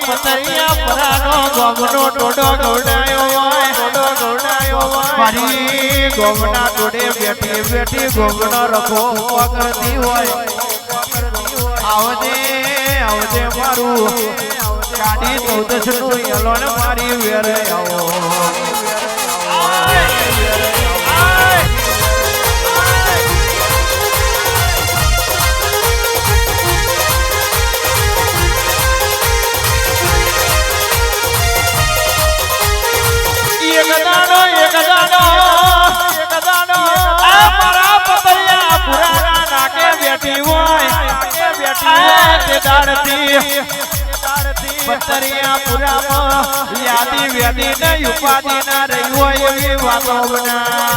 પતરિયા પરાનો ગોમનો ટોડો ગવડાયો હોય મારી ગોમના ટોડે બેઠી બેઠી ગોમનો રખો કરતી હોય આવજે આવજે મારું કાઢી 14 નું એલોન મારી વેરે આવો એક દાડો આ મારા પતરિયા પુરાના નાકે બેઠી હોય તે દાડતી પતરિયા પુરામાં યાદી વેદી ને ઉપાધિ ના રહી હોય એવી વાતો બનાય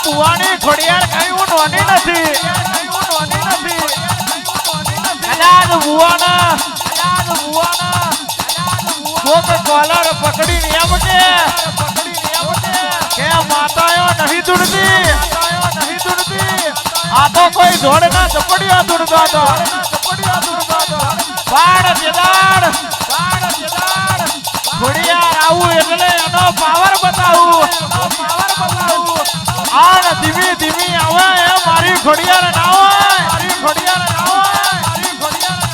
ભુવાની ખોડિયાર કઈ હું નોની નથી કદાચ ભુવાના કોક કોલર પકડીને એમ આવજે કે માતાઓ નહીં દુડતી આ તો કોઈ જોડ ના ચપડિયા દુડતા તો બાળ જેદાડ ખોડિયાર આવું એટલે એનો પાવર બતાવું આણ ધીમી ધીમી આવે એ મારી ખોડિયાર ના હોય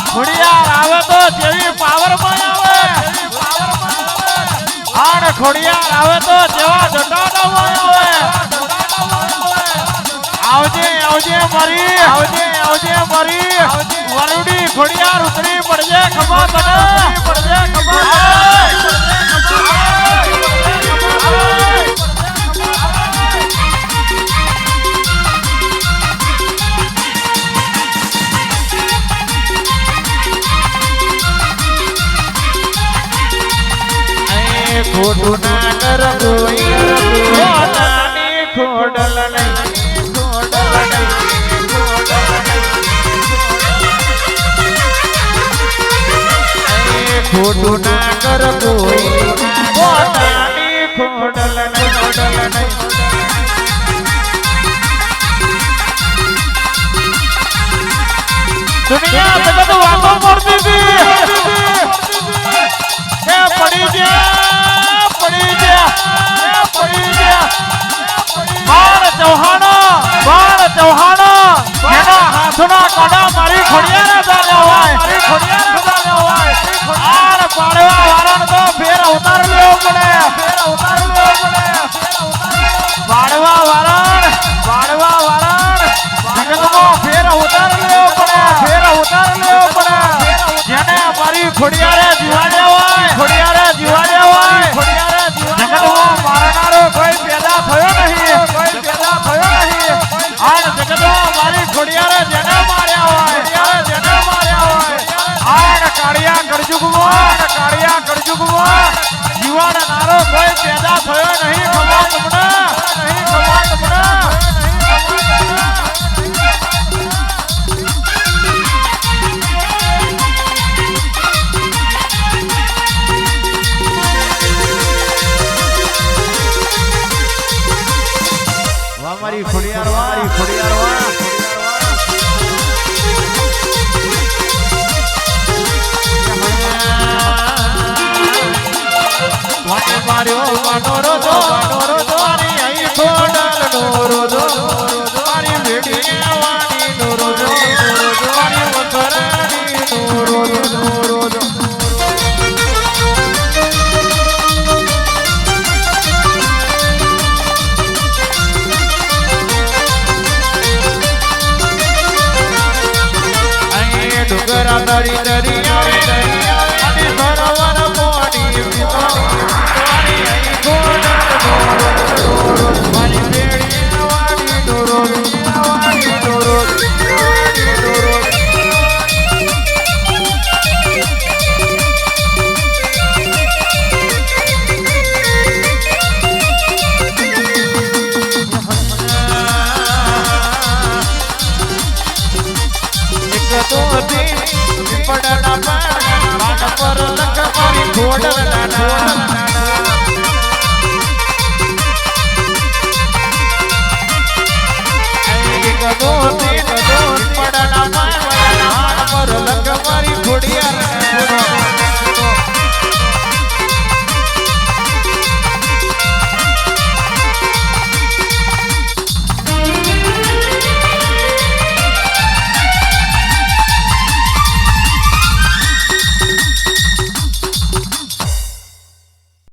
ખોડિયાર આવે તો જેવી પાવર માં આવે આણ ખોડિયાર આવે તો જેવા જટાડા માં આવે આવજે મારી વરુડી ખોડિયાર ઉતરી પડજે ખભા તને ખોટું ના કર કોઈ પોતાની ખોડલ નહીં ખોટું ના કર કોઈ પોતાની ખોડલ નહીં દુનિયા જગત વાતો કરતી હતી કે પડી ગયા બાળ ચૌહાણ એના હાથના કાડા મારી ખોડિયાર દાલ્યા હોય આર પાડવા વાળાને તો ફેર અવતાર લેવો પડે પાડવા વાળાને જગતમાં ફેર અવતાર લેવો પડે જેને મારી ખોડિયારે જીવાડ્યા હોય જગતમાં મારનારો કોઈ પેદા થયો નહીં આણ જગતમાં મારી ખોડિયારે જેને માર્યા હોય આણ કાળિયા કરજુગમાં જીવાડનારો કોઈ પેદા થયો નહીં ખબર તમને મારી ખોડિયાર માર્યો વાનોરો જો મારી અહીં ખોડલ નોરો જો મારી વેડી વાણી નોરો જો મારી વકરાની નોરો જો ડુગરા દરી આવે અને સરોવર મોડી મારી અહીં ગોડલ મારી બેડી વાળી ડોરો પડના પર લખ મારી ખોડલ